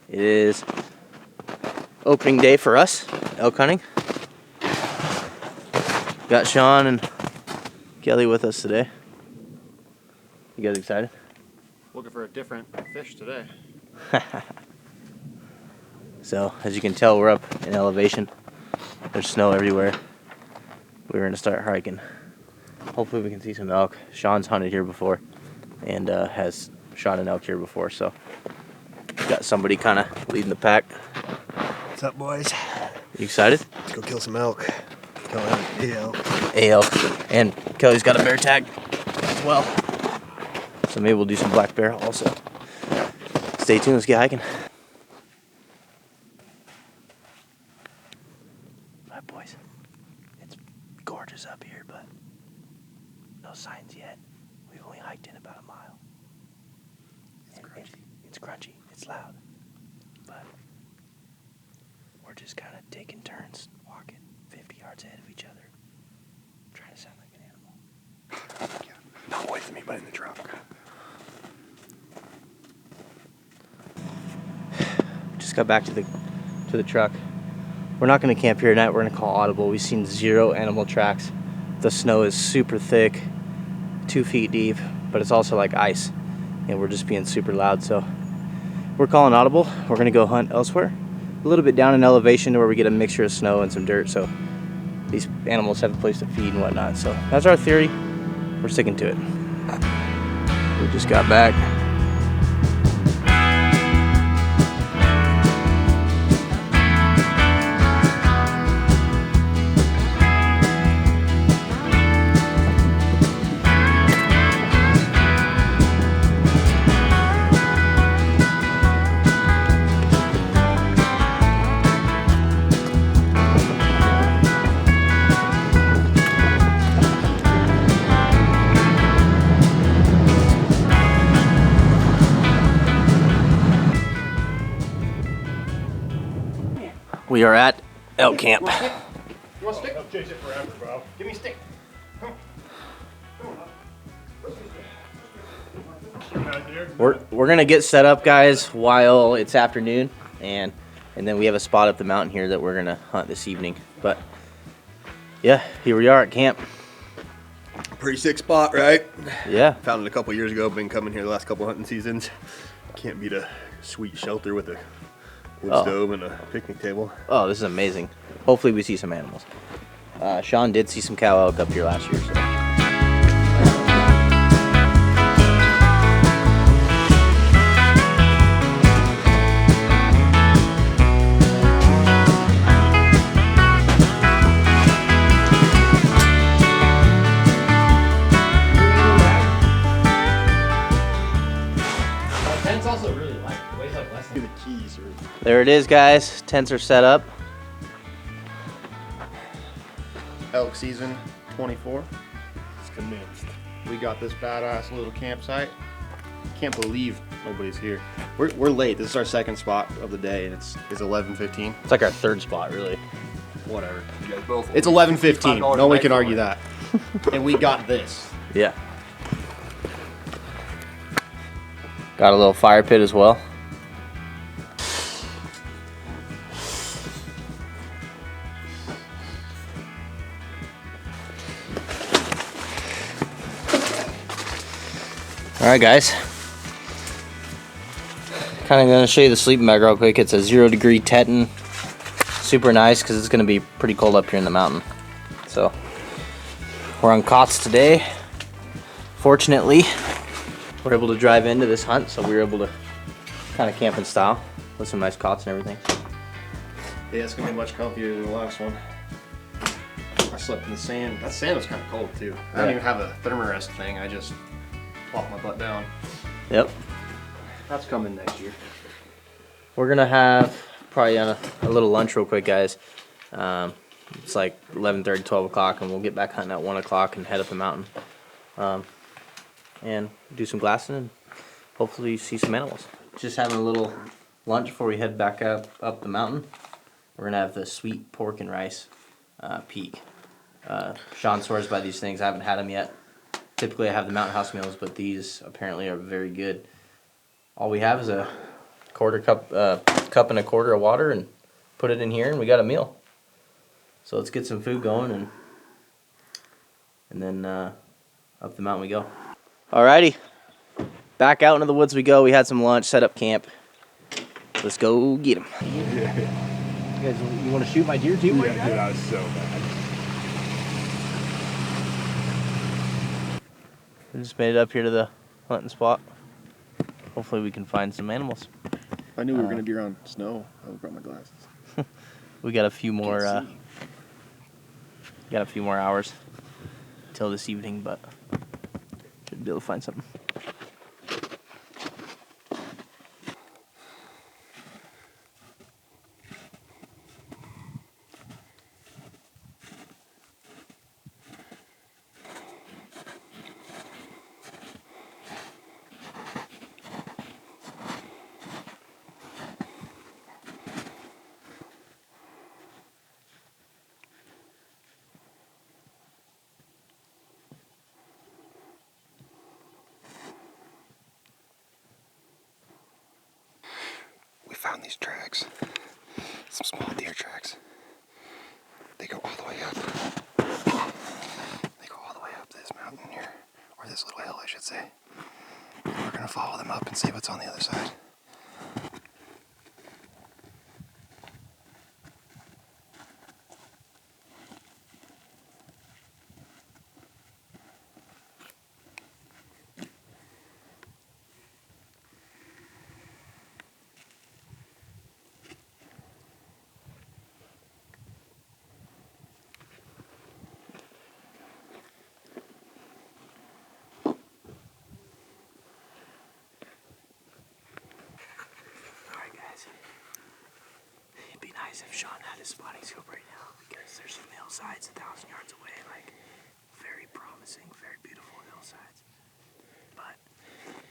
It is opening day for us, elk hunting. Got Sean and Kelly with us today. You guys excited? Looking for a different fish today. So, as you can tell, we're up in elevation. There's snow everywhere. We're going to start hiking. Hopefully we can see some elk. Sean's hunted here before and has shot an elk here before, so got somebody kind of leading the pack. What's up, boys? You excited? Let's go kill some elk. Kill an elk. A elk. And Kelly's got a bear tag as well. So maybe we'll do some black bear also. Stay tuned, let's get hiking. Alright, boys. It's gorgeous up here, but no signs yet. We've only hiked in about a mile. It's crunchy. It's loud. But we're just kind of taking turns walking 50 yards ahead of each other. Trying to sound like an animal. Not with me, but in the truck. Just got back to the truck. We're not going to camp here tonight. We're going to call audible. We've seen 0 animal tracks. The snow is super thick, 2 feet deep, but it's also like ice, and we're just being super loud. So we're calling audible. We're going to go hunt elsewhere, a little bit down in elevation to where we get a mixture of snow and some dirt, so these animals have a place to feed and whatnot. So that's our theory. We're sticking to it. We just got back. We are at elk camp. You want a stick? I'll chase it forever, bro. Give me a stick. Come on. We're gonna get set up, guys, while it's afternoon, and then we have a spot up the mountain here that we're gonna hunt this evening. But yeah, here we are at camp. Pretty sick spot, right? Yeah. Found it a couple years ago. Been coming here the last couple hunting seasons. Can't beat a sweet shelter with a wood stove and a picnic table. Oh, this is amazing. Hopefully we see some animals. Sean did see some cow elk up here last year, so. Tent's also really light. It weighs like less than The keys are There it is, guys. Tents are set up. elk season 24. it's commenced. We got this badass little campsite. Can't believe nobody's here. We're late. This is our second spot of the day, and it's 11:15. It's like our third spot, really. Whatever. You guys both. It's 11:15. $55 No one a can night argue for that. And we got this. Yeah. Got a little fire pit as well. All right, guys. Kind of gonna show you the sleeping bag real quick. It's a 0-degree Teton. Super nice because it's gonna be pretty cold up here in the mountain. So we're on cots today. Fortunately, we're able to drive into this hunt, so we were able to kind of camp in style with some nice cots and everything. Yeah, it's gonna be much comfier than the last one. I slept in the sand. That sand was kind of cold too. I don't even have a thermarest thing. I just plop my butt down. Yep. That's coming next year. We're gonna have probably on a little lunch real quick, guys. It's like 11:30, 12 o'clock, and we'll get back hunting at 1 o'clock and head up the mountain. And do some glassing and hopefully see some animals. Just having a little lunch before we head back up the mountain. We're gonna have the sweet pork and rice peak. Sean swears by these things. I haven't had them yet. Typically I have the Mountain House meals, but these apparently are very good. All we have is a cup and a quarter of water, and put it in here, and we got a meal. So let's get some food going, and then up the mountain we go. Alrighty, back out into the woods we go. We had some lunch, set up camp. Let's go get them. You guys, you want to shoot my deer too? Yeah, dude, I was so bad. We just made it up here to the hunting spot. Hopefully we can find some animals. I knew we were gonna be around snow. I would brought my glasses. We got a few more. Can't see. Got a few more hours till this evening, but should be able to find something. We found these tracks, some small deer tracks. They go all the way up. They go all the way up this mountain here, or this little hill, I should say. And we're gonna follow them up and see what's on the other side. It'd be nice if Sean had his spotting scope right now, because there's some hillsides 1,000 yards away, like very promising, very beautiful hillsides. But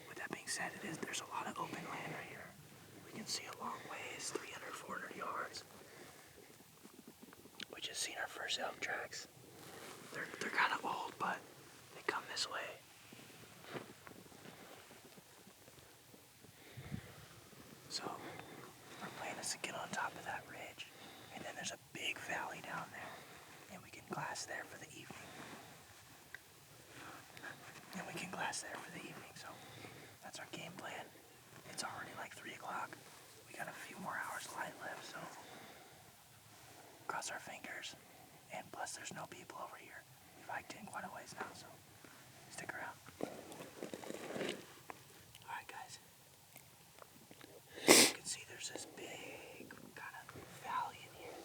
with that being said, there's a lot of open land right here. We can see a long ways, 300, 400 yards. We just seen our first elk tracks. They're kind of old, but they come this way. So our plan is to get on top of that ridge, and then there's a big valley down there, and we can glass there for the evening. So that's our game plan. It's already like 3 o'clock. We got a few more hours of light left, so cross our fingers. And plus, there's no people over here. We've hiked in quite a ways now, so stick around. All right, guys. You can see there's this big kind of valley in here.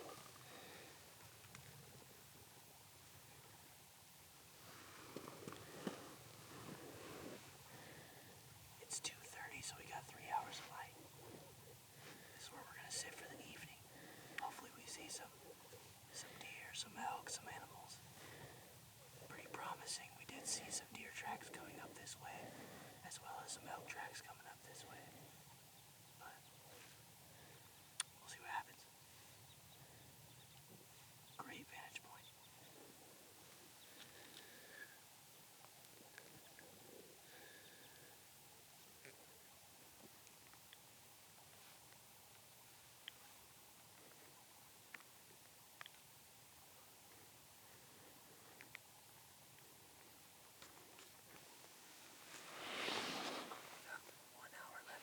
It's 2:30, so we got 3 hours of light. This is where we're gonna sit for the evening. Hopefully we see some deer, some elk, some animals. Pretty promising. We did see some deer tracks coming up this way, as well as some elk tracks coming up this way. But we'll see what happens. Great vantage point.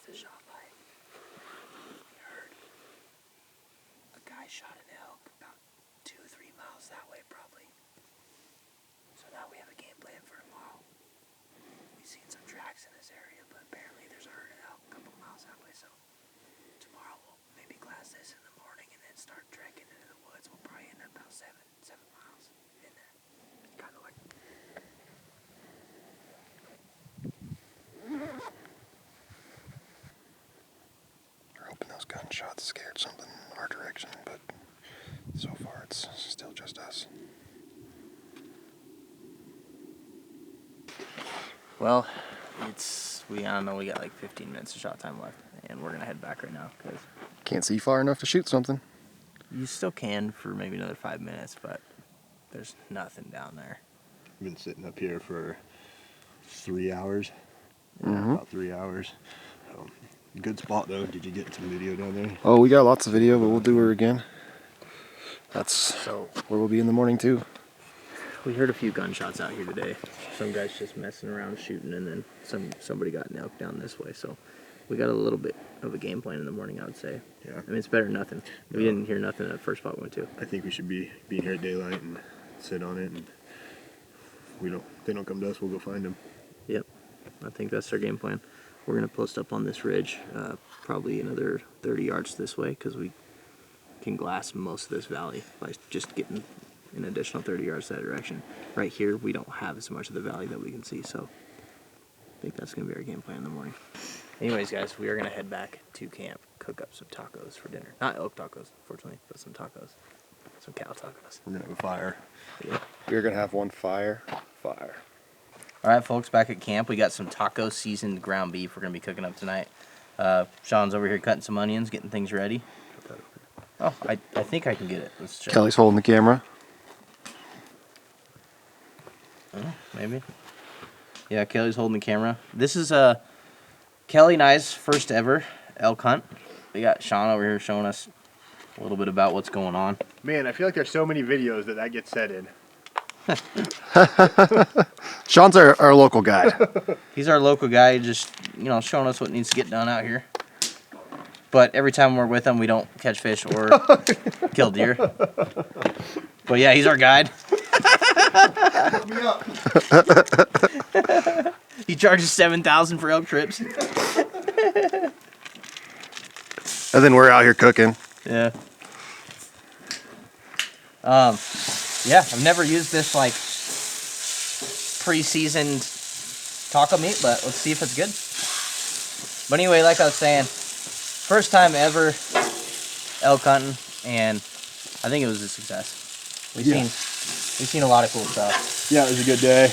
Shot light. We heard a guy shot an elk about 2-3 miles that way, probably. So now we have a game plan for tomorrow. We've seen some tracks in this area, but apparently there's a herd of elk a couple miles that way. So tomorrow we'll maybe glass this in the morning and then start trekking into the woods. We'll probably end up about 7 miles in there. Kind of like. Hoping those gunshots scared something in our direction, but so far it's still just us. Well, I don't know, we got like 15 minutes of shot time left, and we're gonna head back right now, because Can't see far enough to shoot something. you still can for maybe another 5 minutes, but there's nothing down there. Been sitting up here for 3 hours. Mhm. About 3 hours. Good spot though. Did you get some video down there? Oh, we got lots of video, but we'll do her again. That's where we'll be in the morning too. We heard a few gunshots out here today. Some guys just messing around shooting, and then somebody got an elk down this way. So we got a little bit of a game plan in the morning, I would say. Yeah. I mean, it's better than nothing. We didn't hear nothing at the first spot we went to. I think we should be here at daylight and sit on it, and if they don't come to us, we'll go find them. Yep. I think that's our game plan. We're going to post up on this ridge, probably another 30 yards this way, because we can glass most of this valley by just getting an additional 30 yards that direction. Right here, we don't have as much of the valley that we can see, so I think that's going to be our game plan in the morning. Anyways, guys, we are going to head back to camp, cook up some tacos for dinner. Not elk tacos, fortunately, but some tacos. Some cow tacos. We're gonna have a fire. Yeah. We're gonna have one fire. All right, folks, back at camp, we got some taco seasoned ground beef we're going to be cooking up tonight. Sean's over here cutting some onions, getting things ready. Oh, I think I can get it. Let's check. Kelly's holding the camera. Oh, maybe. Yeah, Kelly's holding the camera. This is Kelly and I's first ever elk hunt. We got Sean over here showing us a little bit about what's going on. Man, I feel like there's so many videos that gets said in. Sean's our local guide. He's our local guy, just showing us what needs to get done out here. But every time we're with him, we don't catch fish or kill deer. But yeah, he's our guide. Hook me up. He charges $7,000 for elk trips. And then we're out here cooking. Yeah. Yeah, I've never used this like pre-seasoned taco meat, but let's see if it's good. But anyway, like I was saying, first time ever elk hunting, and I think it was a success. We've seen a lot of cool stuff. Yeah, it was a good day.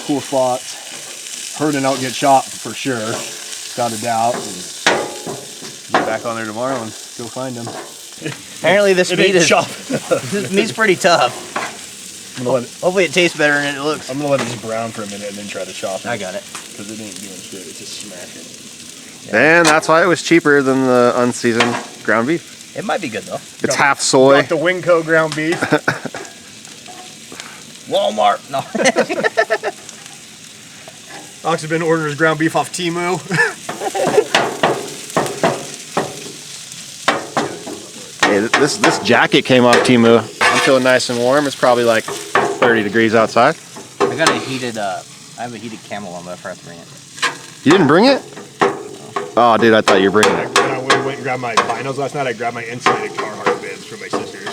Cool spots. Heard an elk get shot for sure, without a doubt. Get back on there tomorrow and go find them. Apparently this meat is chop. this meat's pretty tough. Hopefully it tastes better than it looks. I'm gonna let it just brown for a minute and then try to chop it. I got it. Because it ain't doing shit. It's just smashing. And that's why it was cheaper than the unseasoned ground beef. It might be good though. It's half soy. Got the Winco ground beef. Walmart. No. Ox has been ordering his ground beef off Temu. Hey, this jacket came off Temu. I'm feeling nice and warm. It's probably like 30 degrees outside. I got a heated. I have a heated camel on, but I forgot to bring it. You didn't bring it? Oh, dude, I thought you were bringing it. When I went and grabbed my binos last night, I grabbed my insulated Carhartt bibs from my sisters.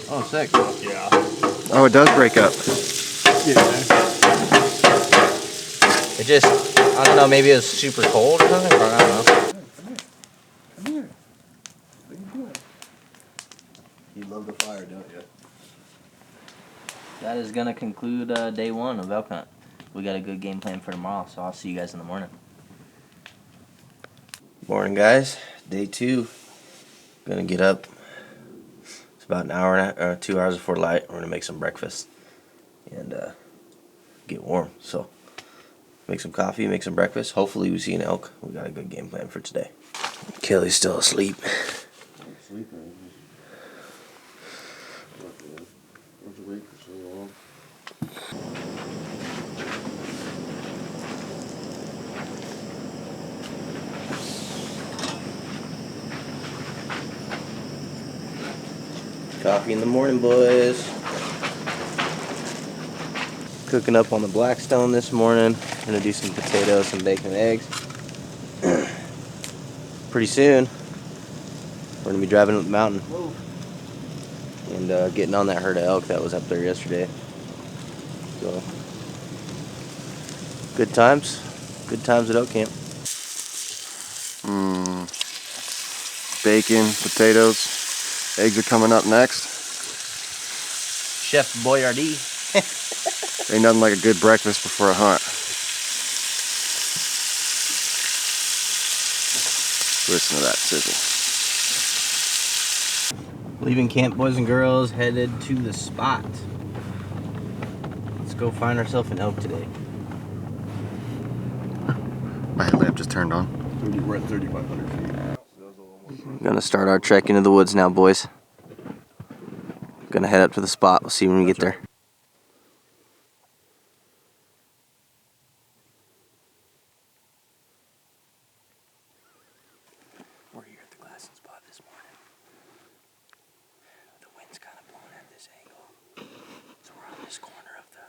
Oh, sick. Yeah. Oh, it does break up. Yeah. It just, I don't know, maybe it was super cold or something, or I don't know. You love the fire, don't you? That is going to conclude day one of elk hunt. We got a good game plan for tomorrow, so I'll see you guys in the morning. Morning, guys. Day two. Gonna get up. It's about an hour or 2 hours before light. We're gonna make some breakfast and get warm. So make some coffee, make some breakfast. Hopefully we see an elk. We got a good game plan for today. Kelly's still asleep. Coffee in the morning, boys. Cooking up on the Blackstone this morning. Gonna do some potatoes, some bacon and eggs. Pretty soon, we're gonna be driving up the mountain and getting on that herd of elk that was up there yesterday. So, good times at elk camp. Bacon, potatoes. Eggs are coming up next. Chef Boyardee. Ain't nothing like a good breakfast before a hunt. Listen to that sizzle. Leaving camp, boys and girls, headed to the spot. Let's go find ourselves an elk today. My headlamp just turned on. We're at 3,500 feet. Gonna start our trek into the woods now, boys. Gonna head up to the spot. We'll see when we get there. We're here at the glassing spot this morning. The wind's kind of blowing at this angle, so we're on this corner of the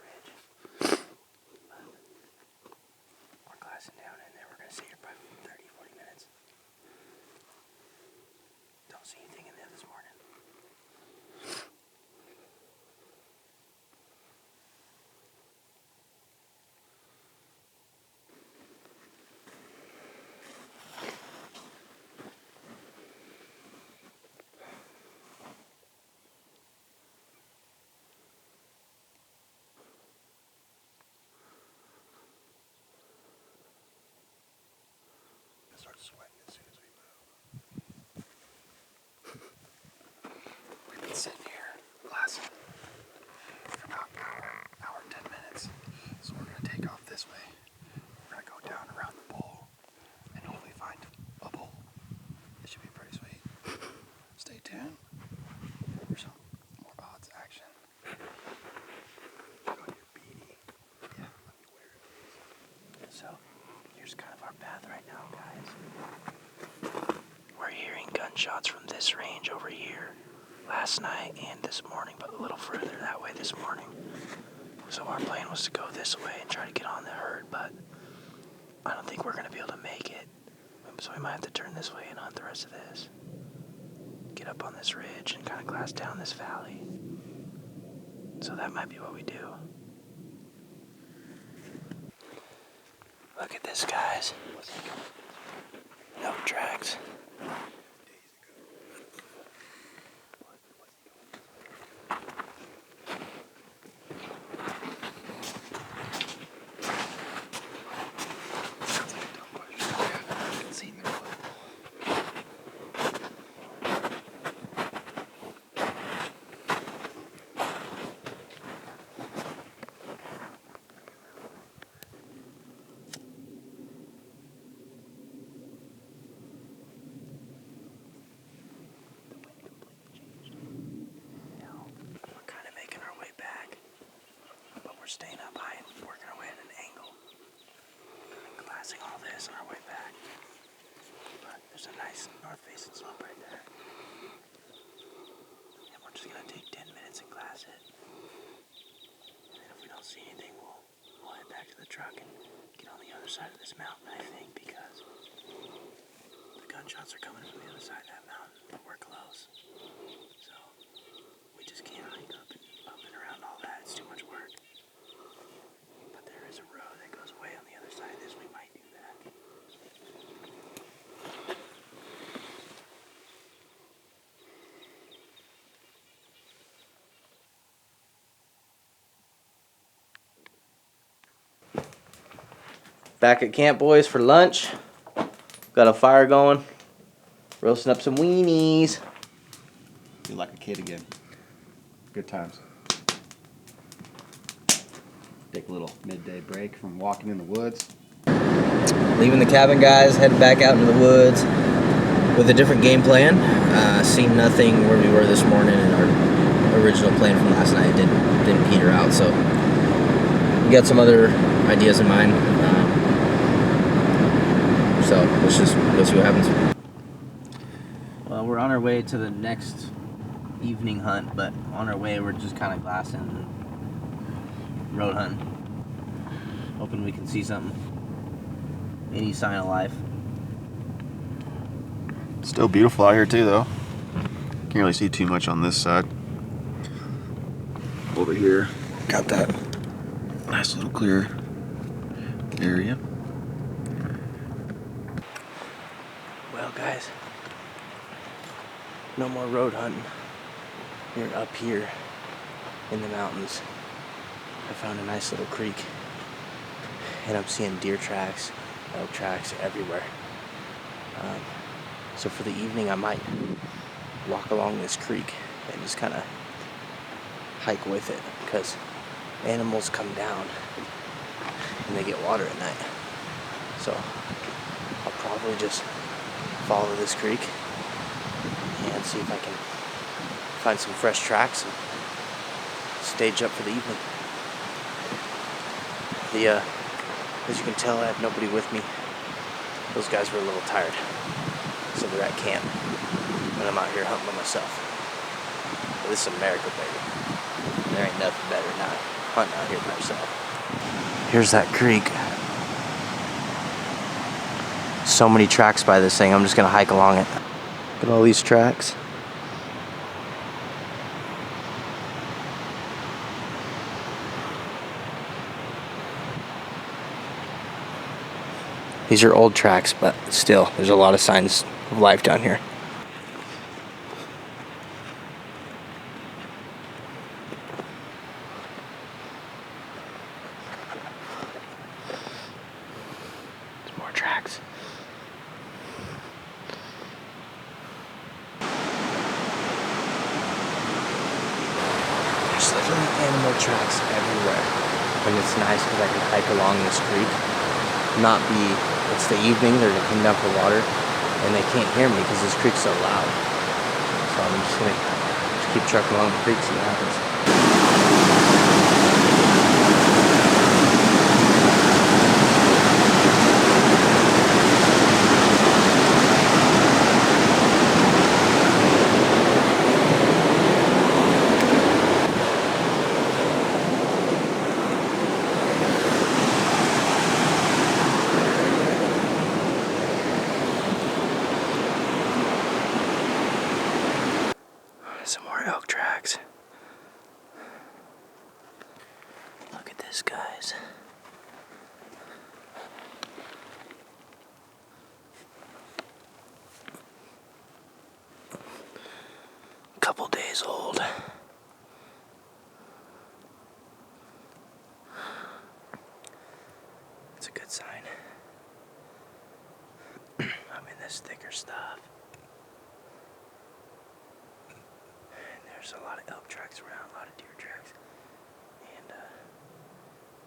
ridge. But we're glassing down in there. We're gonna stay here probably 30-40 minutes. Don't see anything in there this morning. Start sweating as soon as we move. We've been sitting here glassing for about an hour, 10 minutes. So we're gonna take off this way. We're gonna go down around the bowl and hopefully find a bowl. It should be pretty sweet. Stay tuned for some more odds action. Go to your beanie. Yeah, let me wear it. So, here's kind of our path right now, guys. We're hearing gunshots from this range over here last night and this morning, but a little further that way this morning. So our plan was to go this way and try to get on the herd, but I don't think we're going to be able to make it. So we might have to turn this way and hunt the rest of this. Get up on this ridge and kind of glass down this valley. So that might be what we do. Look at this, guys. No tracks. Sounds like a dumb question. I haven't seen the clip. We're kind of making our way back, but we're staying up high and working our way at an angle. And glassing all this on our way back. But there's a nice north-facing slope right there. And we're just gonna take 10 minutes and glass it. And then if we don't see anything, we'll head back to the truck and get on the other side of this mountain, I think, because the gunshots are coming from the other side of that mountain, but we're close. So we just can't hike up and around all that. It's too much work. But there is a road that goes way on the other side of this. We might do that. Back at camp, boys, for lunch. Got a fire going. Roasting up some weenies. Feel like a kid again. Good times. Take a little midday break from walking in the woods. Leaving the cabin, guys, heading back out into the woods with a different game plan. Seen nothing where we were this morning, and our original plan from last night didn't peter out. So we got some other ideas in mind. So we'll see what happens. Well, we're on our way to the next evening hunt, but on our way we're just kind of glassing and road hunting, hoping we can see something. Any sign of life. Still beautiful out here too, though. Can't really see too much on this side. Over here, got that nice little clear area. Well, guys, no more road hunting. We're up here in the mountains. I found a nice little creek, and I'm seeing deer tracks, elk tracks everywhere. So for the evening, I might walk along this creek and just kind of hike with it, because animals come down and they get water at night. So probably just follow this creek and see if I can find some fresh tracks and stage up for the evening. As you can tell, I have nobody with me. Those guys were a little tired, so they're at camp, and I'm out here hunting by myself. But this is America, baby. There ain't nothing better than hunting out here by yourself. Here's that creek. So many tracks by this thing. I'm just gonna hike along it. Look at all these tracks. These are old tracks, but still, there's a lot of signs of life down here. There's more tracks. There's literally animal tracks everywhere. And it's nice because I can hike along this creek. It's the evening, they're cleaning up the water, and they can't hear me because this creek's so loud. So I'm just gonna keep trucking along the creek, see what happens. Some more elk tracks. Look at this, guys. Couple days old. It's a good sign. I'm in this thicker stuff. There's a lot of elk tracks around, a lot of deer tracks, and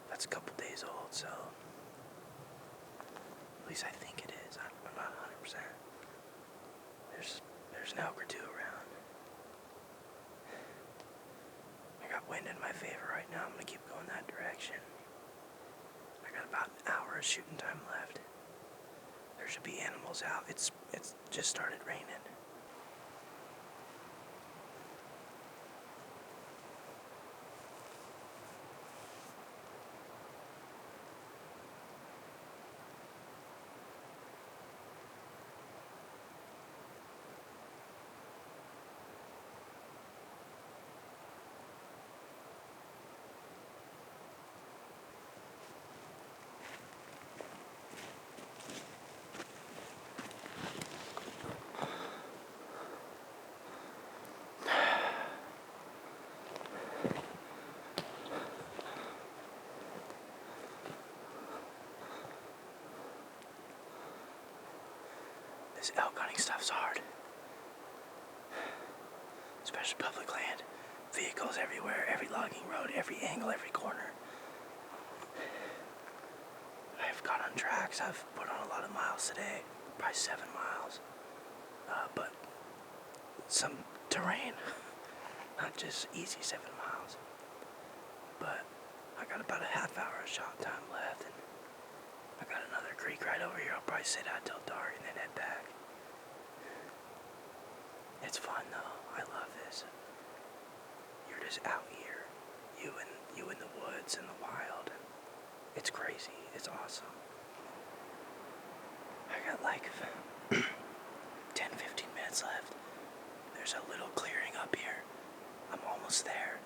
that's a couple days old, so at least I think it is. I'm not 100%. There's an elk or two around. I got wind in my favor right now. I'm gonna keep going that direction. I got about an hour of shooting time left. There should be animals out. It's just started raining. This elk hunting stuff's hard. Especially public land. Vehicles everywhere, every logging road, every angle, every corner. I've got on tracks. I've put on a lot of miles today. Probably 7 miles. But some terrain. Not just easy 7 miles. But I got about a half hour of shot time left. And I got another creek right over here. I'll probably sit out till dark and then head back. It's fun though. I love this. You're just out here, you in the woods and the wild. It's crazy. It's awesome. I got like 10-15 minutes left. There's a little clearing up here. I'm almost there.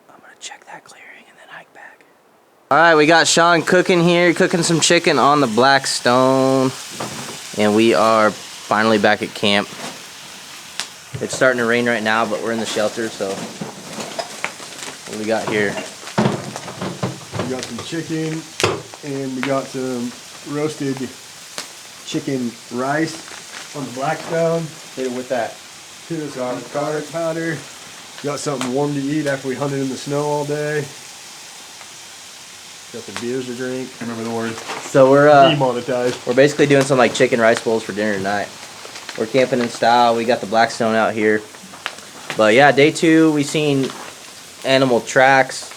I'm gonna check that clearing and then hike back. Alright, we got Sean cooking here, cooking some chicken on the Black Stone. And we are finally back at camp. It's starting to rain right now, but we're in the shelter, so what do we got here? We got some chicken, and we got some roasted chicken rice on the Black Stone. Hit it with that. Hit us with garlic powder. Got something warm to eat after we hunted in the snow all day. Got some beers to drink. I remember the word. So Demonetized. we're basically doing some like chicken rice bowls for dinner tonight. We're camping in style. We got the Blackstone out here. But yeah, day 2 we seen animal tracks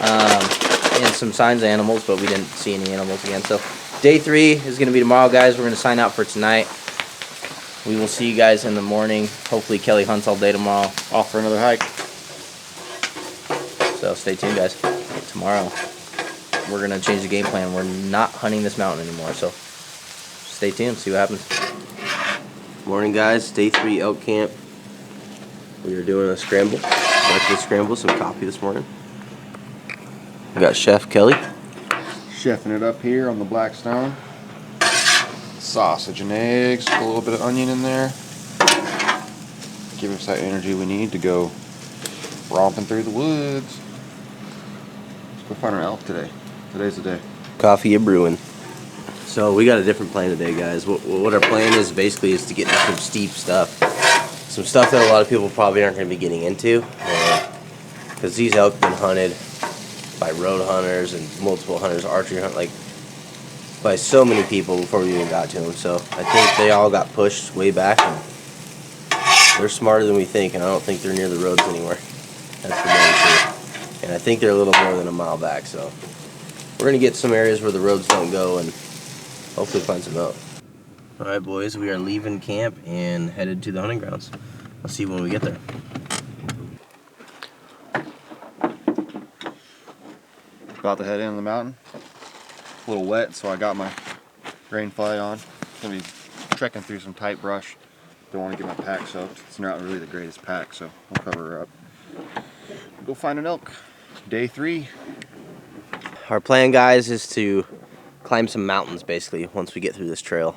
and some signs of animals, but we didn't see any animals again. So day 3 is going to be tomorrow, guys. We're going to sign out for tonight. We will see you guys in the morning. Hopefully Kelly hunts all day tomorrow. Off for another hike. So stay tuned, guys. Tomorrow we're going to change the game plan. We're not hunting this mountain anymore, so stay tuned, see what happens. Morning, guys. Day 3 elk camp. We are doing a scramble, breakfast scramble, some coffee this morning. We got Chef Kelly. Chefing it up here on the Blackstone. Sausage and eggs, a little bit of onion in there. Give us that energy we need to go romping through the woods. Let's go find an elk today. Today's the day. Coffee and brewing. So we got a different plan today, guys. What our plan is basically is to get into some steep stuff. Some stuff that a lot of people probably aren't going to be getting into. Because these elk have been hunted by road hunters and multiple hunters, archery hunt, like by so many people before we even got to them. So I think they all got pushed way back, and they're smarter than we think, and I don't think they're near the roads anywhere. That's for damn sure. And I think they're a little more than a mile back, so we're going to get some areas where the roads don't go and hopefully find some elk. Alright, boys, we are leaving camp and headed to the hunting grounds. I'll see you when we get there. About to head in the mountain. A little wet, so I got my rain fly on. Gonna be trekking through some tight brush. Don't want to get my pack soaked. It's not really the greatest pack, so I'll cover her up. Go find an elk. Day 3. Our plan, guys, is to climb some mountains, basically, once we get through this trail.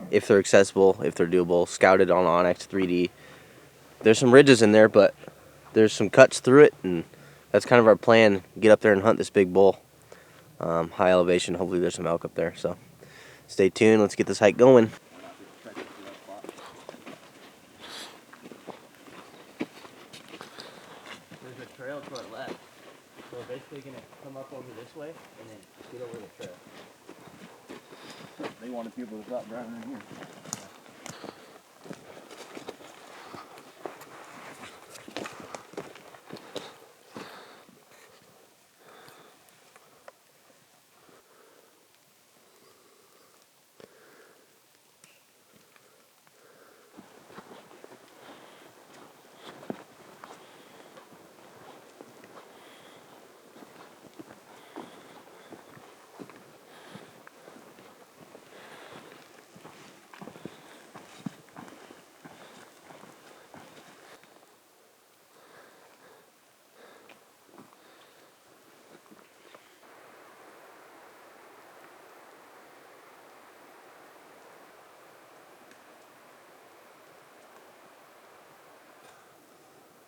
If they're accessible, if they're doable, scouted on Onyx 3D. There's some ridges in there, but there's some cuts through it, and that's kind of our plan. Get up there and hunt this big bull. High elevation, hopefully there's some elk up there. So stay tuned, let's get this hike going. There's a trail to our left. So we're basically going to come up over this way and then get over the trail. They wanted people to stop driving in here.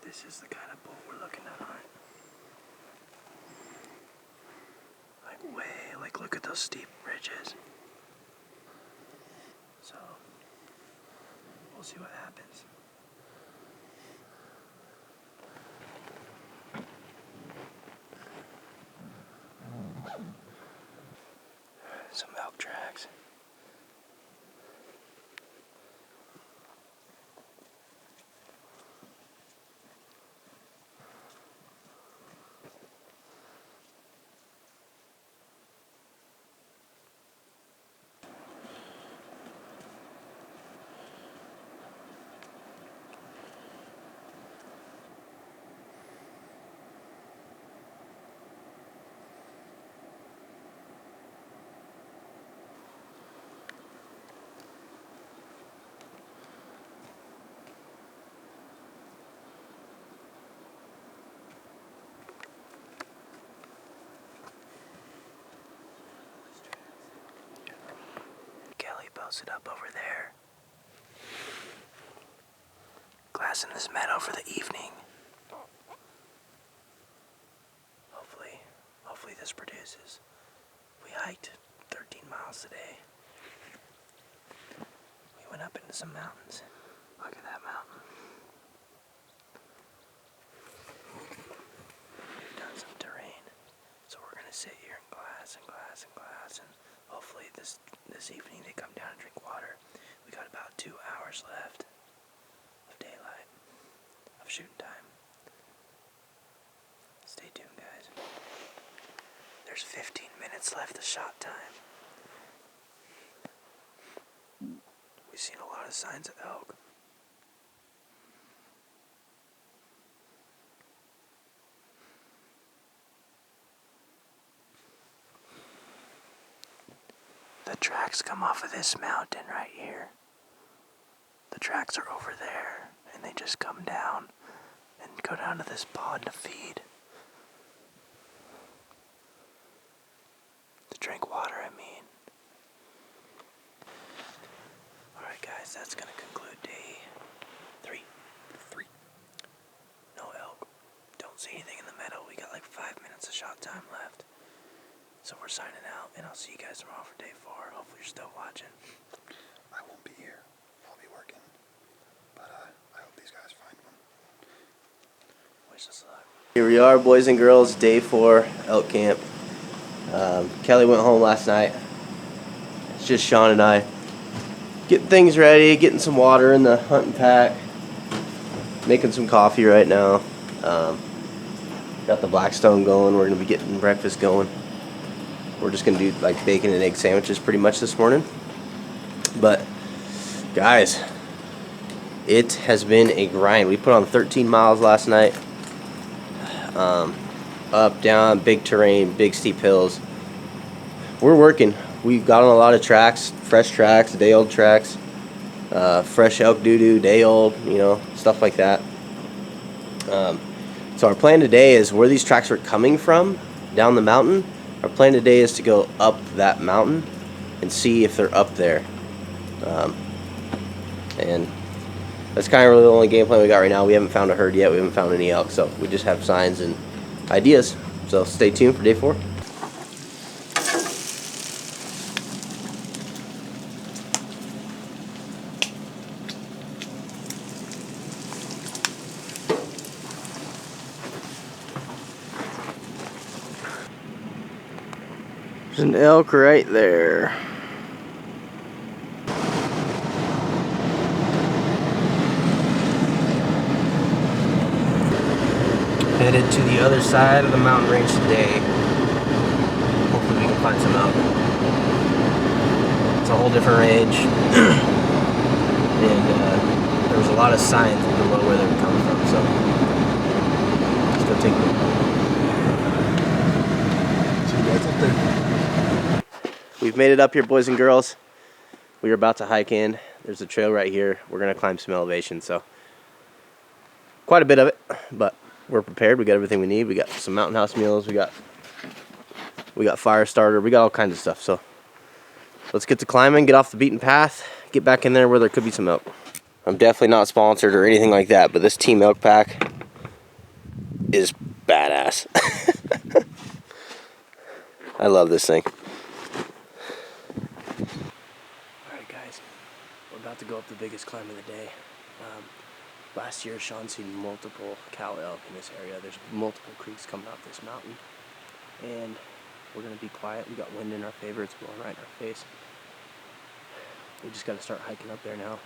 This is the kind of bull we're looking at hunt. Like look at those steep ridges. So, we'll see what happens. Some elk tracks. Posted up over there, glassing this meadow for the evening. Hopefully this produces. We hiked 13 miles today. We went up into some mountains. Look at that mountain. We've done some terrain, so we're gonna sit here and glass. and glass, and hopefully this evening they come down and drink water. We got about 2 hours left of daylight, of shooting time. Stay tuned, guys. There's 15 minutes left of shot time. We've seen a lot of signs of elk. The tracks come off of this mountain right here. The tracks are over there, and they just come down and go down to this pond to feed. To drink water, I mean. Alright guys, that's gonna conclude day 3. No elk. Don't see anything in the meadow. We got like 5 minutes of shot time left. So we're signing out, and I'll see you guys tomorrow for day 4. Hopefully you're still watching. I won't be here. I'll be working. But I hope these guys find one. Wish us luck. Here we are, boys and girls, day 4, elk camp. Kelly went home last night. It's just Sean and I. Getting things ready, getting some water in the hunting pack. Making some coffee right now. Got the Blackstone going. We're going to be getting breakfast going. We're just going to do like bacon and egg sandwiches pretty much this morning. But, guys, it has been a grind. We put on 13 miles last night. Up, down, big terrain, big steep hills. We're working. We got on a lot of tracks, fresh tracks, day-old tracks, fresh elk doo-doo, day-old, you know, stuff like that. So our plan today is where these tracks are coming from, down the mountain. Our plan today is to go up that mountain and see if they're up there. And that's kind of really the only game plan we got right now. We haven't found a herd yet. We haven't found any elk, so we just have signs and ideas. So stay tuned for day 4. There's an elk right there. Headed to the other side of the mountain range today. Hopefully we can find some elk. It's a whole different range. And there was a lot of signs below where they were coming from, so let's go take a look. See you guys up there. We've made it up here, boys and girls. We are about to hike in. There's a trail right here. We're going to climb some elevation, so quite a bit of it, but we're prepared. We got everything we need. We got some Mountain House meals. We got fire starter. We got all kinds of stuff. So let's get to climbing, get off the beaten path, get back in there where there could be some elk. I'm definitely not sponsored or anything like that, but this Team Elk Pack is badass. I love this thing. Alright guys, we're about to go up the biggest climb of the day. Last year, Sean's seen multiple cow elk in this area. There's multiple creeks coming up this mountain. And we're going to be quiet. We got wind in our favor. It's blowing right in our face. We just got to start hiking up there now.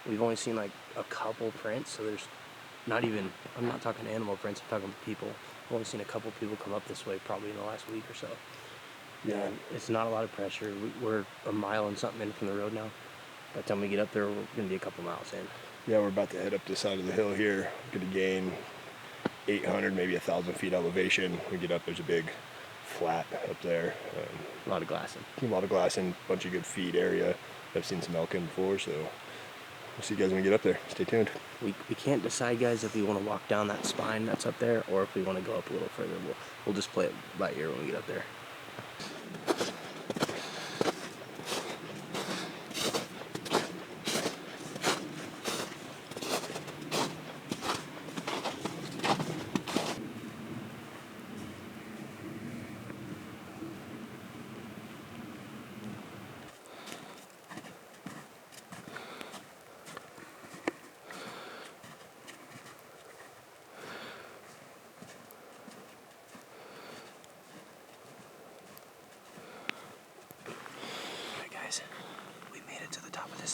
We've only seen like a couple prints, so there's not even, I'm not talking animal prints, I'm talking people. I've only seen a couple people come up this way probably in the last week or so. Yeah. And it's not a lot of pressure. We're a mile and something in from the road now. By the time we get up there, we're going to be a couple miles in. Yeah, we're about to head up the side of the hill here. Going to gain 800, maybe 1,000 feet elevation. We get up, there's a big flat up there. A lot of glassing. A lot of glassing, bunch of good feed area. I've seen some elk in before, so we'll see you guys when we get up there. Stay tuned. We can't decide, guys, if we want to walk down that spine that's up there or if we want to go up a little further. We'll just play it by ear when we get up there.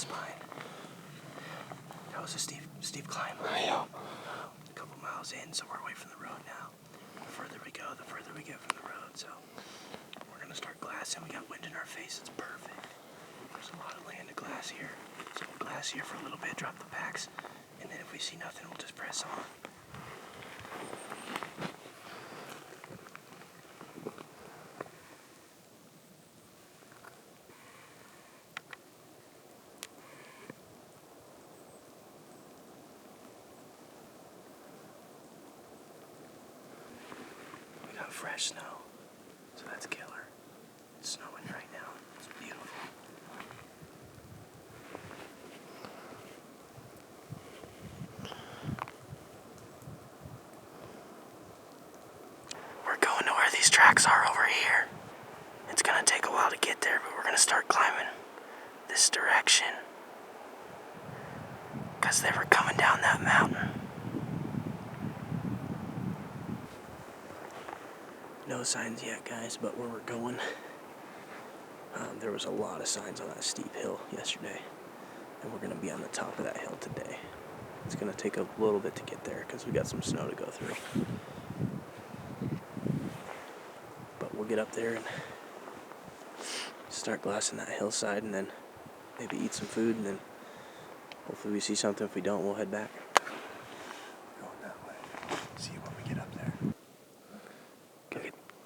spine. That was a steep climb. Yeah. A couple miles in, so we're away from the road now. The further we go, the further we get from the road. So we're gonna start glassing. We got wind in our face. It's perfect. There's a lot of land to glass here. So we'll glass here for a little bit, drop the packs, and then if we see nothing, we'll just press on. We got fresh snow, so that's killer. It's snowing right now. It's beautiful. We're going to where these tracks are over here. It's gonna take a while to get there, but we're gonna start climbing this direction. 'Cause they were coming down that mountain. No signs yet, guys, but where we're going, there was a lot of signs on that steep hill yesterday, and we're gonna be on the top of that hill today. It's gonna take a little bit to get there because we got some snow to go through. But we'll get up there and start glassing that hillside, and then maybe eat some food, and then hopefully we see something. If we don't, we'll head back. Going that way. See when we get up there.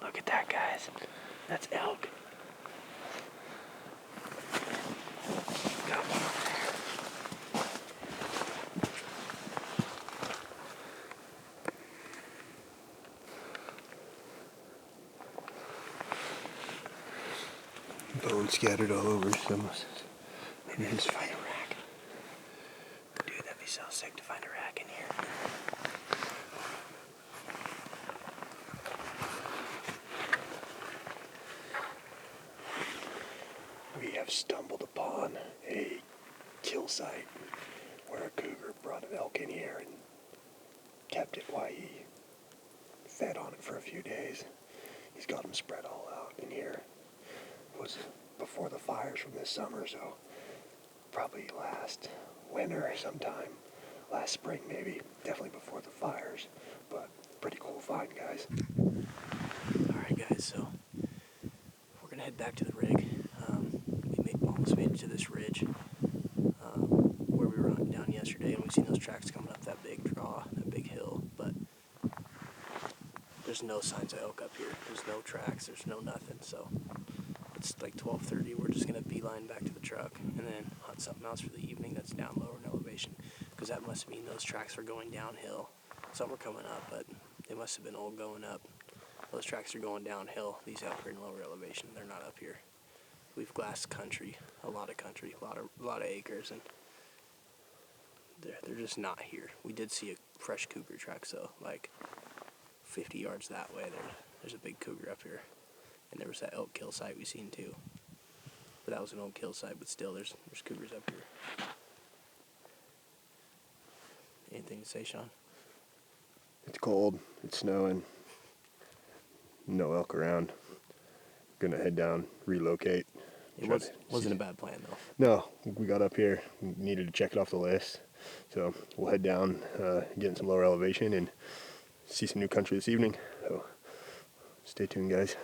Look at that, guys. That's elk. Got one over there. Bones scattered all over. Maybe just find a rack. Dude, that'd be so sick to find a rack in here. We have stumbled upon a kill site where a cougar brought an elk in here and kept it while he fed on it for a few days. He's got them spread all out in here. It was before the fires from this summer, so probably last winter sometime. Last spring maybe. Definitely before the fires. But pretty cool find, guys. Alright, guys, so we're gonna head back to the rig. We almost made it to this ridge where we were hunting down yesterday, and we've seen those tracks coming up that big draw, that big hill, but there's no signs of elk up here. There's no tracks, there's no nothing, so it's like 12:30. We're just gonna beeline back to the truck and then hunt something else for the evening that's down lower in elevation, because that must mean those tracks were going downhill. Some were coming up, but they must have been old going up. Those tracks are going downhill. These out here in lower elevation, they're not up here. We've glassed country, a lot of acres, and they're just not here. We did see a fresh cougar track, so like 50 yards that way, there's a big cougar up here, and there was that elk kill site we seen too. But that was an old kill site, but still, there's cougars up here. Anything to say, Sean? It's cold. It's snowing. No elk around. Gonna head down, relocate. It wasn't a bad plan though. No, we got up here. We needed to check it off the list. So we'll head down, get in some lower elevation, and see some new country this evening. So stay tuned, guys.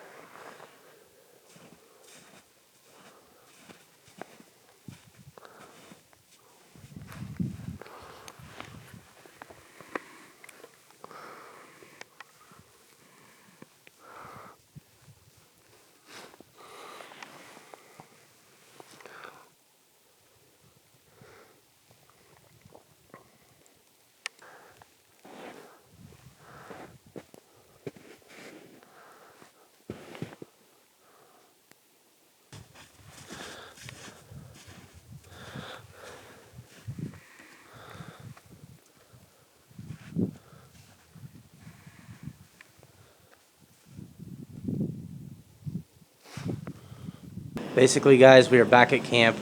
Basically, guys, we are back at camp.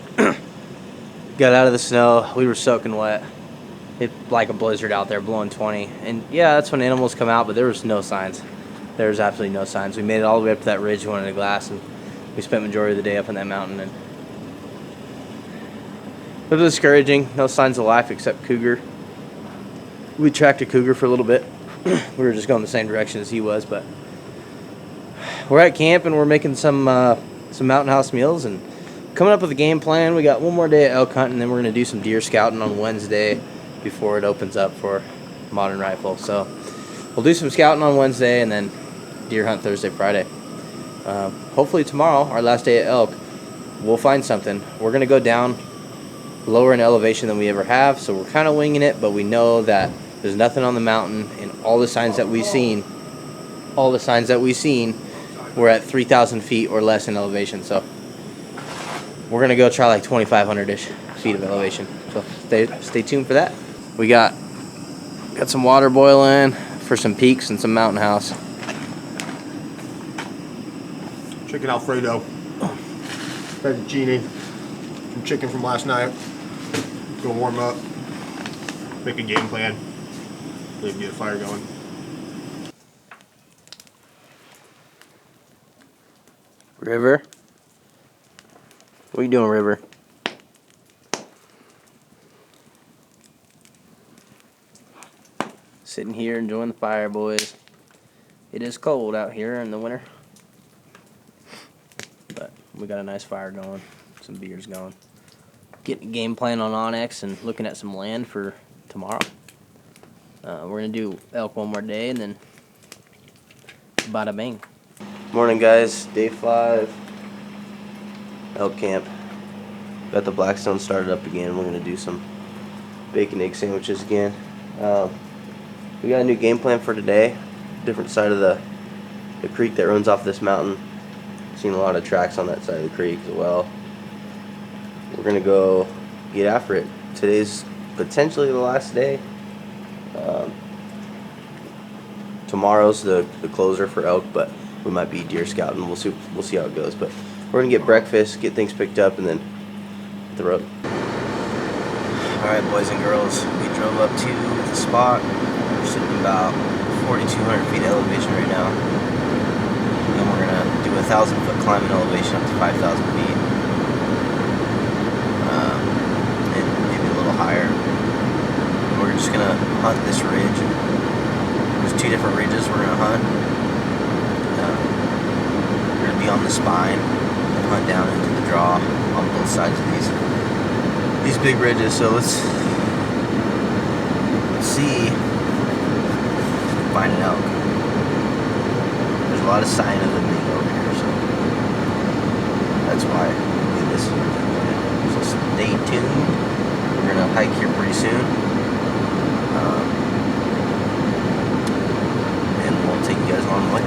Got out of the snow. We were soaking wet. It like a blizzard out there, blowing 20. And yeah, that's when animals come out, but there was no signs. There was absolutely no signs. We made it all the way up to that ridge we wanted to glass, and we spent the majority of the day up on that mountain. And A little discouraging. No signs of life except cougar. We tracked a cougar for a little bit. We were just going the same direction as he was, but we're at camp and we're making some mountain house meals and coming up with a game plan. We got one more day of elk hunting, and then we're gonna do some deer scouting on Wednesday before it opens up for modern rifle. So we'll do some scouting on Wednesday and then deer hunt Thursday, Friday. Hopefully tomorrow, our last day at elk, we'll find something. We're gonna go down lower in elevation than we ever have, so we're kind of winging it, but we know that there's nothing on the mountain, and all the signs that we've seen we're at 3,000 feet or less in elevation. So we're gonna go try like 2,500-ish feet of elevation. So stay tuned for that. We got some water boiling for some peaks and some mountain house. Chicken Alfredo. Fettuccine. Some chicken from last night. Go warm up. Make a game plan. Maybe get a fire going. River? What are you doing, River? Sitting here enjoying the fire, boys. It is cold out here in the winter, but we got a nice fire going, some beers going. Getting a game plan on Onyx and looking at some land for tomorrow. We're gonna do elk one more day and then bada bing. Morning, guys. Day 5. Elk camp. Got the Blackstone started up again. We're gonna do some bacon egg sandwiches again. We got a new game plan for today. Different side of the creek that runs off this mountain. Seen a lot of tracks on that side of the creek as well. We're gonna go get after it. Today's potentially the last day. Tomorrow's the closer for elk, but we might be deer scouting. We'll see how it goes. But we're gonna get breakfast, get things picked up, and then hit the road. All right, boys and girls, we drove up to the spot. We're sitting about 4,200 feet elevation right now, and we're gonna do a 1,000-foot climbing elevation up to 5,000 feet, and maybe a little higher. And we're just gonna hunt this ridge. There's 2 different ridges we're gonna hunt. We're gonna be on the spine and hunt down into the draw on both sides of these big ridges. So let's see if we can find an elk. There's a lot of sign of them being over here, so that's why we do this. So stay tuned. We're gonna hike here pretty soon, and we'll take you guys along the way.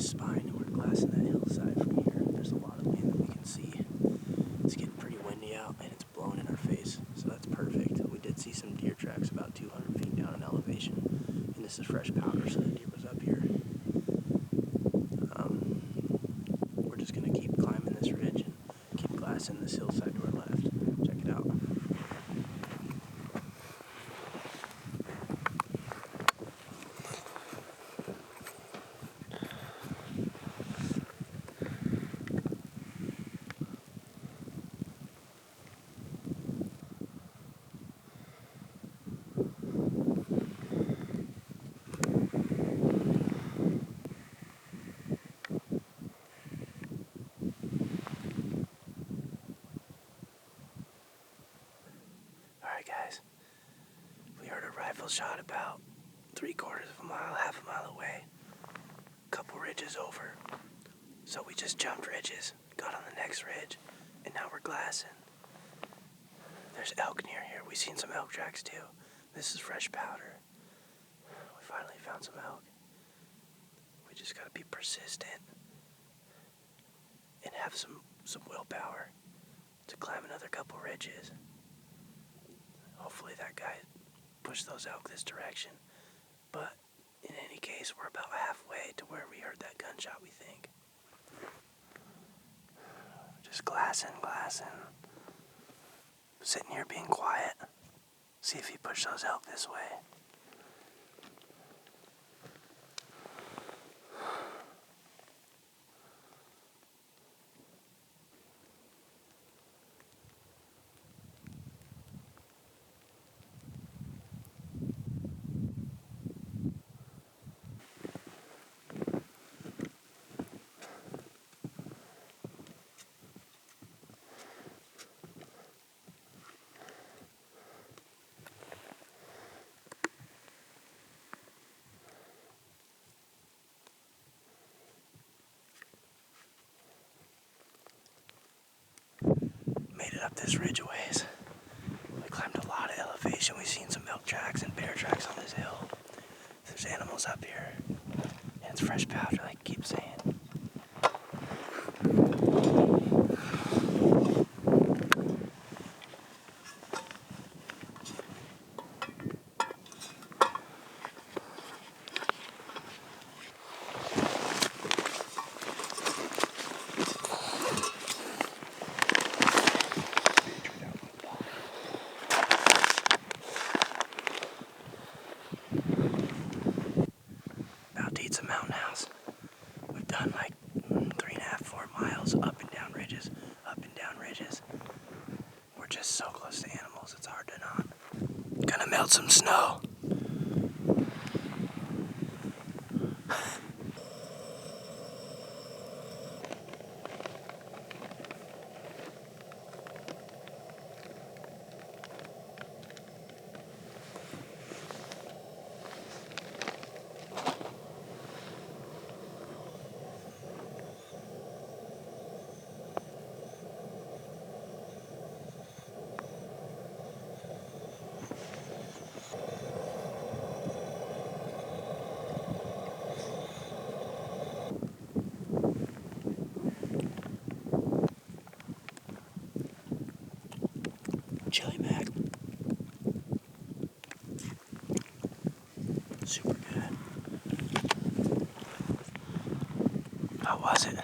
Spine and we're glassing that hillside from here. There's a lot of land that we can see. It's getting pretty windy out and it's blowing in our face, so that's perfect. We did see some deer tracks about 200 feet down in elevation, and this is fresh powder, so the deer was up here. We're just gonna keep climbing this ridge and keep glassing this hillside to our left. Check it out. Guys, we heard a rifle shot about 3/4 of a mile, half a mile away, a couple ridges over. So we just jumped ridges, got on the next ridge, And now we're glassing. There's elk near here. We've seen some elk tracks too. This is fresh powder. We finally found some elk. We just gotta be persistent and have some willpower to climb another couple ridges. Hopefully that guy pushed those elk this direction. But in any case, we're about halfway to where we heard that gunshot, we think. Just glassing. Sitting here being quiet. See if he pushed those elk this way. Made it up this ridge a ways. We climbed a lot of elevation. We've seen some elk tracks and bear tracks on this hill. There's animals up here. And it's fresh powder, like I keep saying. About to eat some mountain house. We've done like 3.5, 4 miles up and down ridges. We're just so close to animals, it's hard to not. Gonna melt some snow. Chili Mac. Super good. How was it?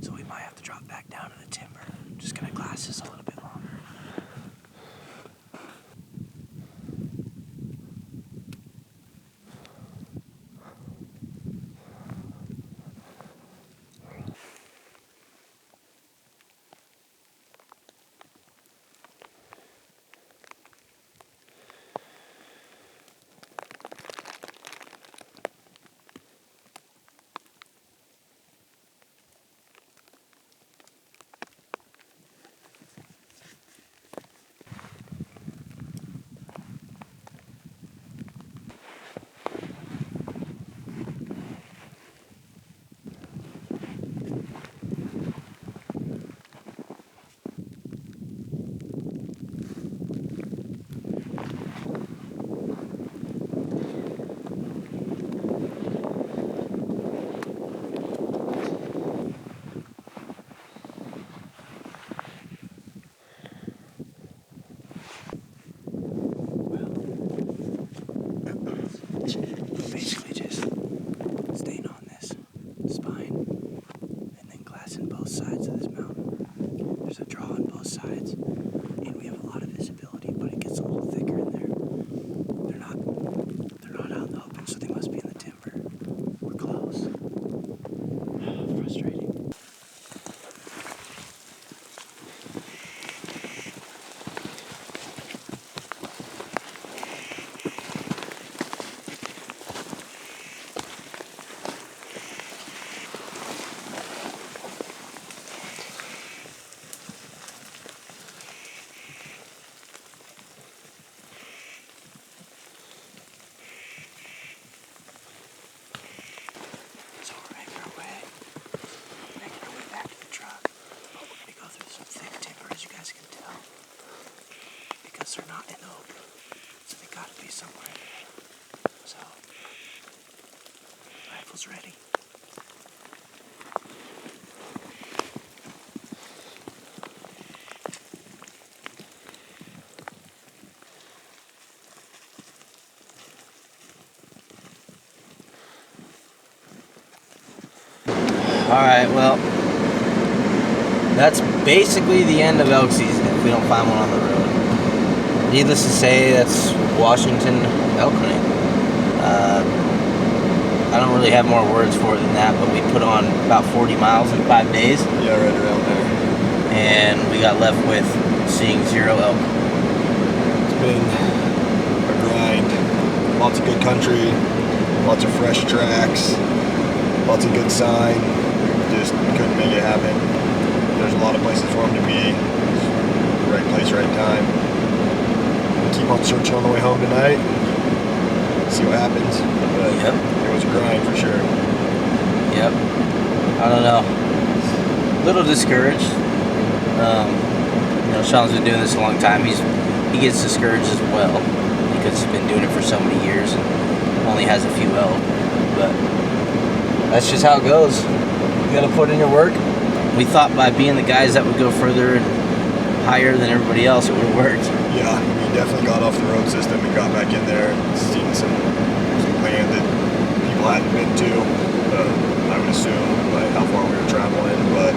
So we might have to drop back down to the timber. I'm just gonna glass this a little bit longer. Basically just staying on this spine and then glassing both sides of this mountain. There's a draw on both sides and we have a lot of visibility, but it gets a little thicker in there. They're not out in the open, so they must be in the timber. We're close. Frustrating. they're not in Oak. So they gotta be somewhere. So, rifle's ready. Alright, well, that's basically the end of elk season if we don't find one on the road. Needless to say, that's Washington elk hunting. I don't really have more words for it than that, but we put on about 40 miles in 5 days. Yeah, right around there. And we got left with seeing 0 elk. It's been a grind. Lots of good country, lots of fresh tracks, lots of good sign. Just couldn't make it happen. There's a lot of places for them to be. Right place, right time. Keep on searching on the way home tonight. See what happens. But Yep. it was a grind for sure. Yep. I don't know. A little discouraged. You know, Sean's been doing this a long time. He gets discouraged as well because he's been doing it for so many years and only has a few elk. But that's just how it goes. You gotta put in your work. We thought by being the guys that would go further and higher than everybody else, it would have worked. Yeah, we definitely got off the road system and got back in there and seen some land that people hadn't been to. I would assume by how far we were traveling, but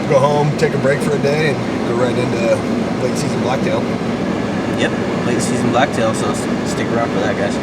go home, take a break for a day, and go right into late season blacktail. Yep, late season blacktail, so stick around for that, guys.